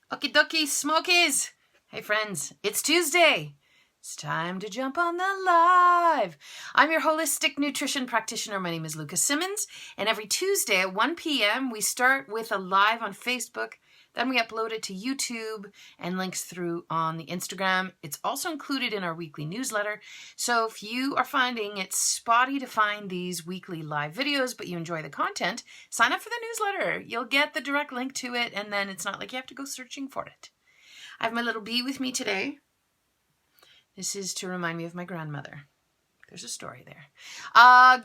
Okie dokie, smokies! Hey friends, it's Tuesday. It's time to jump on the live. I'm your holistic nutrition practitioner. My name is Lucas Simmons, and every Tuesday at 1 p.m. we start with a live on Facebook. Then we upload it to YouTube and links through on the Instagram. It's also included in our weekly newsletter. So if you are finding it spotty to find these weekly live videos, but you enjoy the content, sign up for the newsletter. You'll get the direct link to it, and then it's not like you have to go searching for it. I have my little bee with me today. This is to remind me of my grandmother. There's a story there.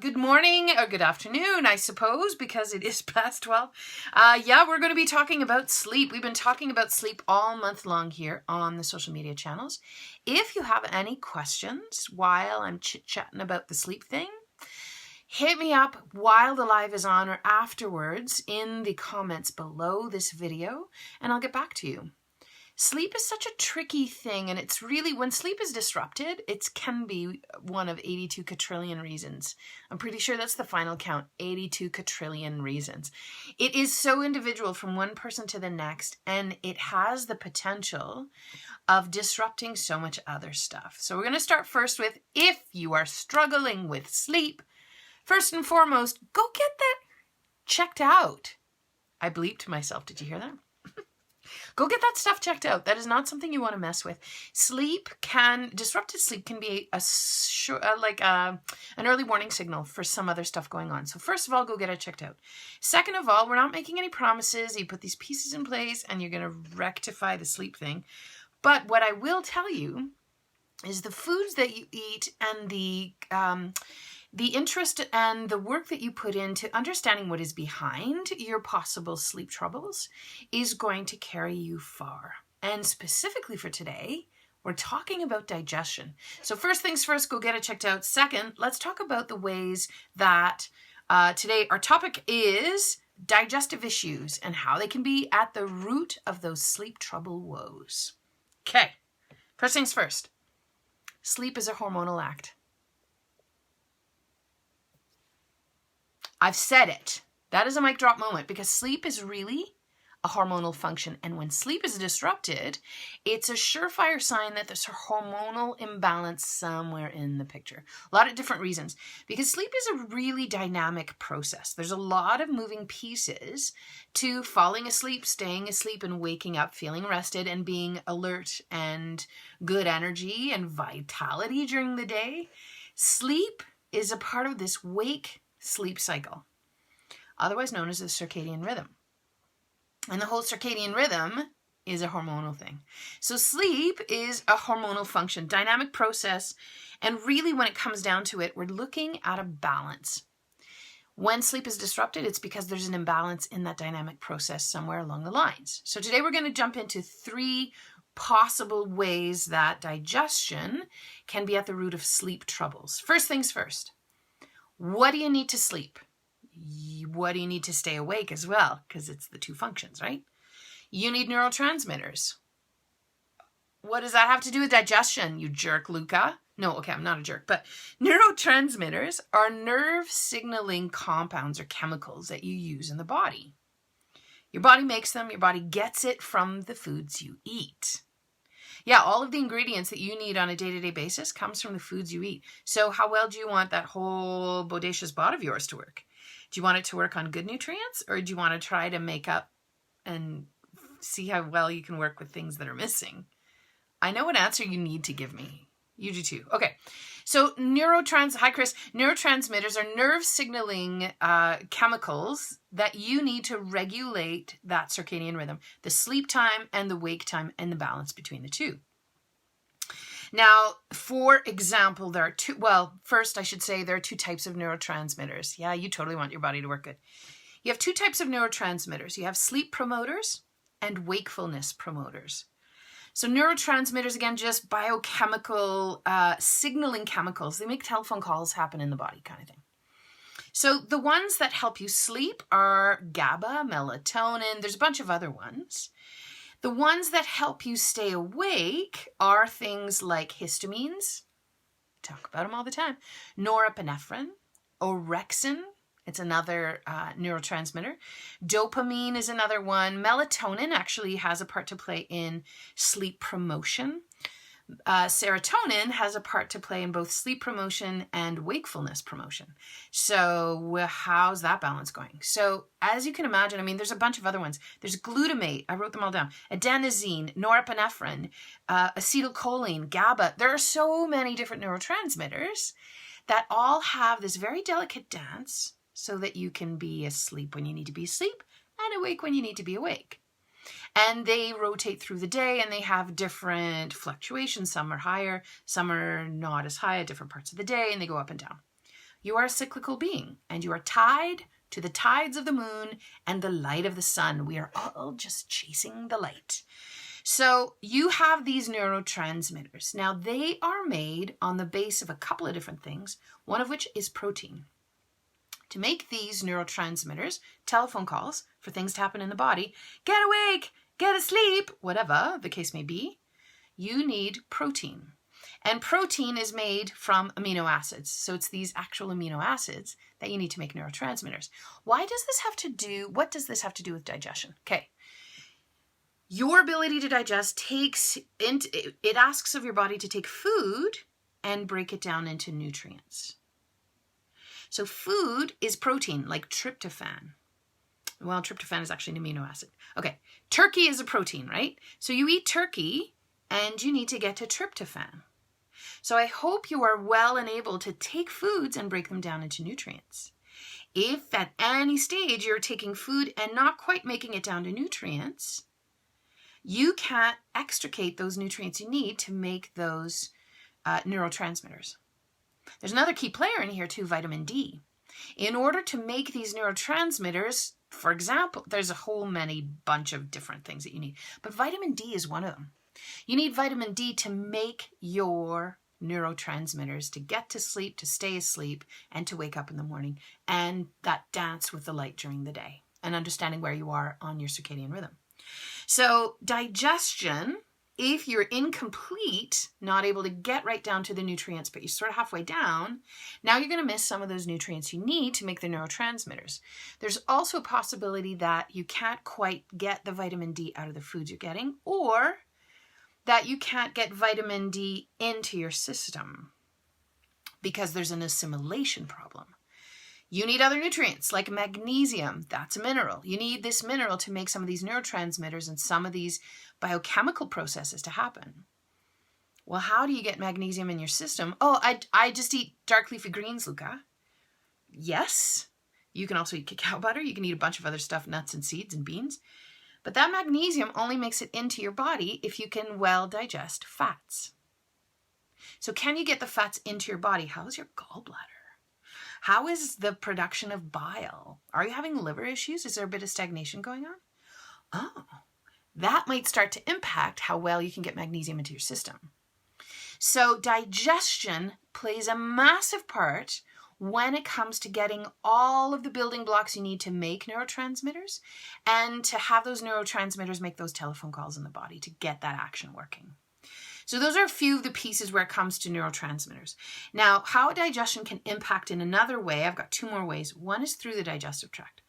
Good morning, or good afternoon, I suppose, because it is past 12. We're going to be talking about sleep. We've been talking about sleep all month long here on the social media channels. If you have any questions while I'm chit-chatting about the sleep thing, hit me up while the live is on or afterwards in the comments below this video, and I'll get back to you. Sleep is such a tricky thing, and it's really, when sleep is disrupted, it can be one of 82 quadrillion reasons. I'm pretty sure that's the final count, 82 quadrillion reasons. It is so individual from one person to the next, and it has the potential of disrupting so much other stuff. So we're going to start first with, if you are struggling with sleep, first and foremost, go get that checked out. I bleeped myself. Did you hear that? Go get that stuff checked out. That is not something you want to mess with. Disrupted sleep can be an early warning signal for some other stuff going on. So first of all, go get it checked out. Second of all, we're not making any promises. You put these pieces in place and you're going to rectify the sleep thing. But what I will tell you is the foods that you eat and the interest and the work that you put into understanding what is behind your possible sleep troubles is going to carry you far. And specifically for today, we're talking about digestion. So first things first, go get it checked out. Second, let's talk about the ways that today our topic is digestive issues and how they can be at the root of those sleep trouble woes. Okay, first things first. Sleep is a hormonal act. I've said it. That is a mic drop moment because sleep is really a hormonal function. And when sleep is disrupted, it's a surefire sign that there's a hormonal imbalance somewhere in the picture. A lot of different reasons. Because sleep is a really dynamic process. There's a lot of moving pieces to falling asleep, staying asleep, and waking up feeling rested and being alert and good energy and vitality during the day. Sleep is a part of this wake-sleep cycle, otherwise known as the circadian rhythm. And the whole circadian rhythm is a hormonal thing. So sleep is a hormonal function, dynamic process, and really when it comes down to it, we're looking at a balance. When sleep is disrupted, it's because there's an imbalance in that dynamic process somewhere along the lines. So today we're going to jump into 3 possible ways that digestion can be at the root of sleep troubles. First things first. What do you need to sleep? What do you need to stay awake as well? Because it's the 2 functions, right? You need neurotransmitters. What does that have to do with digestion, you jerk, Luca? No, okay, I'm not a jerk, but neurotransmitters are nerve signaling compounds or chemicals that you use in the body. Your body makes them, your body gets it from the foods you eat. Yeah, all of the ingredients that you need on a day-to-day basis comes from the foods you eat. So how well do you want that whole bodacious bod of yours to work? Do you want it to work on good nutrients, or do you want to try to make up and see how well you can work with things that are missing? I know what answer you need to give me. You do too. Okay, so hi Chris. Neurotransmitters are nerve signaling chemicals that you need to regulate that circadian rhythm, the sleep time and the wake time and the balance between the 2. Now, for example, there are 2, first I should say there are 2 types of neurotransmitters. Yeah, you totally want your body to work good. You have 2 types of neurotransmitters. You have sleep promoters and wakefulness promoters. So neurotransmitters, again, just biochemical signaling chemicals. They make telephone calls happen in the body kind of thing. So the ones that help you sleep are GABA, melatonin. There's a bunch of other ones. The ones that help you stay awake are things like histamines. We talk about them all the time. Norepinephrine, orexin, It's another neurotransmitter. Dopamine is another one. Melatonin actually has a part to play in sleep promotion. Serotonin has a part to play in both sleep promotion and wakefulness promotion. So how's that balance going? So as you can imagine, I mean, there's a bunch of other ones. There's glutamate. I wrote them all down. Adenosine, norepinephrine, acetylcholine, GABA. There are so many different neurotransmitters that all have this very delicate dance so that you can be asleep when you need to be asleep and awake when you need to be awake. And they rotate through the day and they have different fluctuations. Some are higher, some are not as high at different parts of the day, and they go up and down. You are a cyclical being and you are tied to the tides of the moon and the light of the sun. We are all just chasing the light. So you have these neurotransmitters. Now they are made on the base of a couple of different things, one of which is protein. To make these neurotransmitters, telephone calls for things to happen in the body, get awake, get asleep, whatever the case may be, you need protein. And protein is made from amino acids. So it's these actual amino acids that you need to make neurotransmitters. What does this have to do with digestion? Okay. Your ability to digest it asks of your body to take food and break it down into nutrients. So food is protein, like tryptophan. Well, tryptophan is actually an amino acid. Okay, turkey is a protein, right? So you eat turkey and you need to get to tryptophan. So I hope you are well and able to take foods and break them down into nutrients. If at any stage you're taking food and not quite making it down to nutrients, you can't extricate those nutrients you need to make those neurotransmitters. There's another key player in here too, vitamin D. In order to make these neurotransmitters, for example, there's a whole bunch of different things that you need, but vitamin D is one of them. You need vitamin D to make your neurotransmitters, to get to sleep, to stay asleep, and to wake up in the morning, and that dance with the light during the day, and understanding where you are on your circadian rhythm. So digestion, if you're incomplete, not able to get right down to the nutrients, but you're sort of halfway down, now you're going to miss some of those nutrients you need to make the neurotransmitters. There's also a possibility that you can't quite get the vitamin D out of the foods you're getting, or that you can't get vitamin D into your system because there's an assimilation problem. You need other nutrients like magnesium. That's a mineral. You need this mineral to make some of these neurotransmitters and some of these biochemical processes to happen. Well, how do you get magnesium in your system? Oh, I just eat dark leafy greens, Luca. Yes. You can also eat cacao butter. You can eat a bunch of other stuff, nuts and seeds and beans. But that magnesium only makes it into your body if you can well digest fats. So can you get the fats into your body? How is your gallbladder? How is the production of bile? Are you having liver issues? Is there a bit of stagnation going on? Oh, that might start to impact how well you can get magnesium into your system. So digestion plays a massive part when it comes to getting all of the building blocks you need to make neurotransmitters and to have those neurotransmitters make those telephone calls in the body to get that action working. So those are a few of the pieces where it comes to neurotransmitters. Now, how digestion can impact in another way, I've got two more ways. One is through the digestive tract.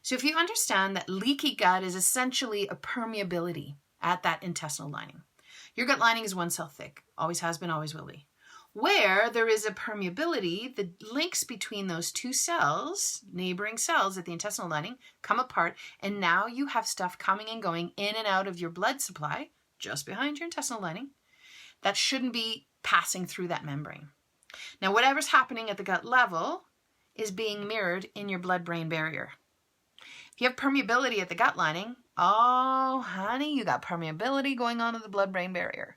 So if you understand that leaky gut is essentially a permeability at that intestinal lining. Your gut lining is one cell thick, always has been, always will be. Where there is a permeability, the links between those two cells, neighboring cells at the intestinal lining, come apart, and now you have stuff coming and going in and out of your blood supply, just behind your intestinal lining, that shouldn't be passing through that membrane. Now, whatever's happening at the gut level is being mirrored in your blood-brain barrier. If you have permeability at the gut lining, oh, honey, you got permeability going on in the blood-brain barrier.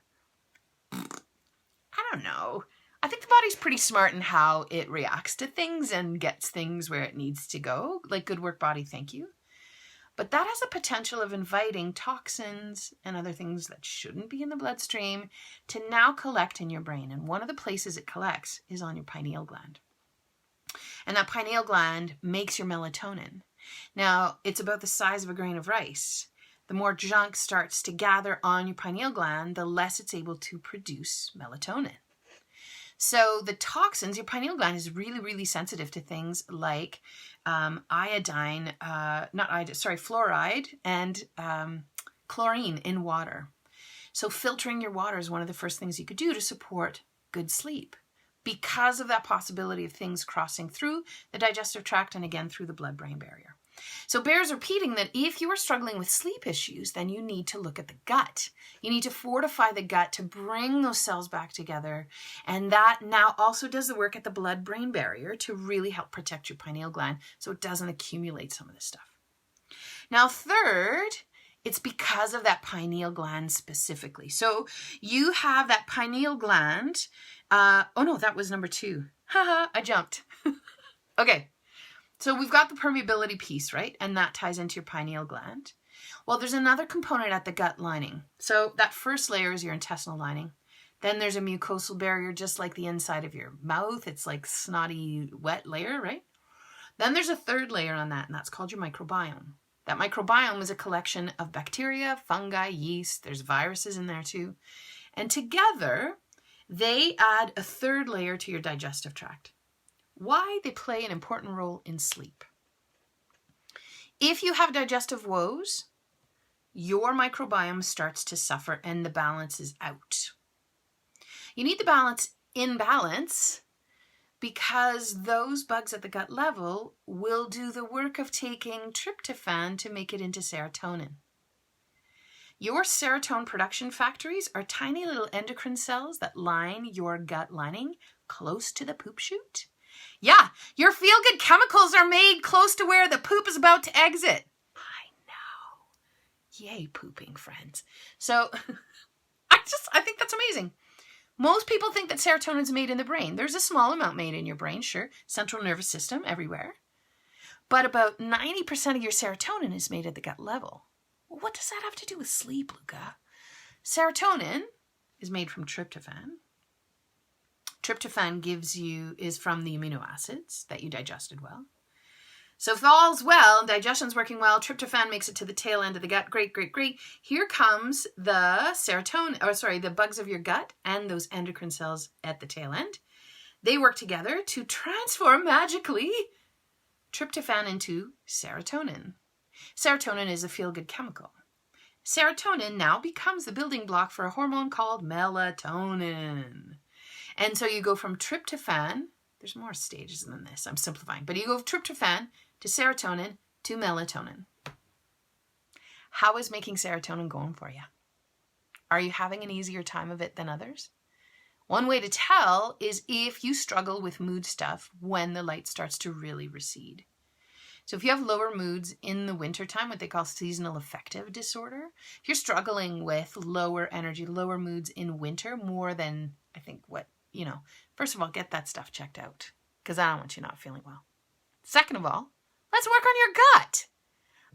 I don't know. I think the body's pretty smart in how it reacts to things and gets things where it needs to go. Like, good work, body, thank you. But that has the potential of inviting toxins and other things that shouldn't be in the bloodstream to now collect in your brain. And one of the places it collects is on your pineal gland. And that pineal gland makes your melatonin. Now, it's about the size of a grain of rice. The more junk starts to gather on your pineal gland, the less it's able to produce melatonin. So the toxins, your pineal gland is really, really sensitive to things like fluoride and chlorine in water. So filtering your water is one of the first things you could do to support good sleep because of that possibility of things crossing through the digestive tract and again through the blood-brain barrier. So bears repeating that if you are struggling with sleep issues, then you need to look at the gut. You need to fortify the gut to bring those cells back together. And that now also does the work at the blood-brain barrier to really help protect your pineal gland so it doesn't accumulate some of this stuff. Now, third, it's because of that pineal gland specifically. So you have that pineal gland. Oh no, that was number 2. Haha, I jumped. Okay. So we've got the permeability piece, right? And that ties into your pineal gland. Well, there's another component at the gut lining. So that first layer is your intestinal lining. Then there's a mucosal barrier, just like the inside of your mouth. It's like snotty, wet layer, right? Then there's a third layer on that, and that's called your microbiome. That microbiome is a collection of bacteria, fungi, yeast. There's viruses in there too. And together, they add a third layer to your digestive tract. Why? They play an important role in sleep. If you have digestive woes, your microbiome starts to suffer and the balance is out. You need the balance in balance because those bugs at the gut level will do the work of taking tryptophan to make it into serotonin. Your serotonin production factories are tiny little endocrine cells that line your gut lining close to the poop chute. Yeah, your feel-good chemicals are made close to where the poop is about to exit. I know. Yay, pooping friends. So I think that's amazing. Most people think that serotonin is made in the brain. There's a small amount made in your brain, sure. Central nervous system, everywhere. But about 90% of your serotonin is made at the gut level. Well, what does that have to do with sleep, Luca? Serotonin is made from tryptophan. Tryptophan is from the amino acids that you digested well. So if all's well and digestion's working well, tryptophan makes it to the tail end of the gut. Great, great, great. Here comes the the bugs of your gut and those endocrine cells at the tail end. They work together to transform magically tryptophan into serotonin. Serotonin is a feel-good chemical. Serotonin now becomes the building block for a hormone called melatonin. And so you go from tryptophan, there's more stages than this, I'm simplifying, but you go from tryptophan to serotonin to melatonin. How is making serotonin going for you? Are you having an easier time of it than others? One way to tell is if you struggle with mood stuff when the light starts to really recede. So if you have lower moods in the wintertime, what they call seasonal affective disorder, if you're struggling with lower energy, lower moods in winter more than, I think, first of all, get that stuff checked out because I don't want you not feeling well. Second of all, let's work on your gut.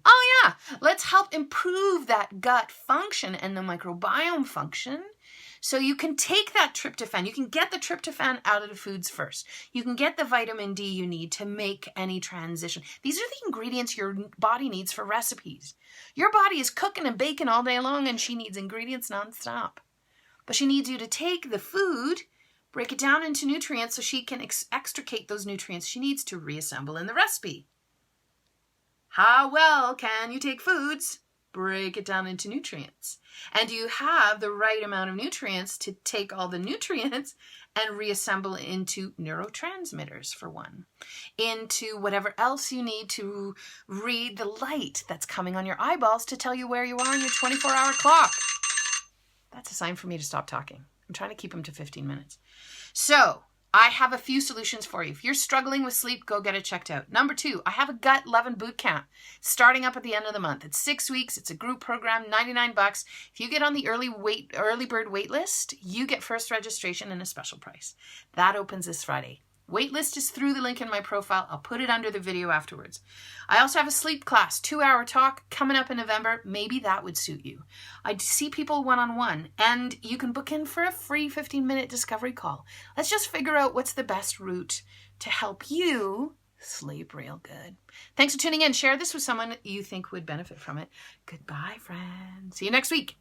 Oh yeah, let's help improve that gut function and the microbiome function so you can take that tryptophan. You can get the tryptophan out of the foods first. You can get the vitamin D you need to make any transition. These are the ingredients your body needs for recipes. Your body is cooking and baking all day long and she needs ingredients nonstop. But she needs you to take the food, break it down into nutrients so she can extricate those nutrients she needs to reassemble in the recipe. How well can you take foods, break it down into nutrients? And do you have the right amount of nutrients to take all the nutrients and reassemble into neurotransmitters, for one, into whatever else you need to read the light that's coming on your eyeballs to tell you where you are on your 24-hour clock? That's a sign for me to stop talking. I'm trying to keep them to 15 minutes. So I have a few solutions for you. If you're struggling with sleep, go get it checked out. Number 2, I have a gut loving boot camp starting up at the end of the month. It's 6 weeks. It's a group program, $99. If you get on the early bird wait list, you get first registration and a special price. That opens this Friday. Wait list is through the link in my profile. I'll put it under the video afterwards. I also have a sleep class, 2-hour talk coming up in November. Maybe that would suit you. I see people one-on-one, and you can book in for a free 15-minute discovery call. Let's just figure out what's the best route to help you sleep real good. Thanks for tuning in. Share this with someone you think would benefit from it. Goodbye, friends. See you next week.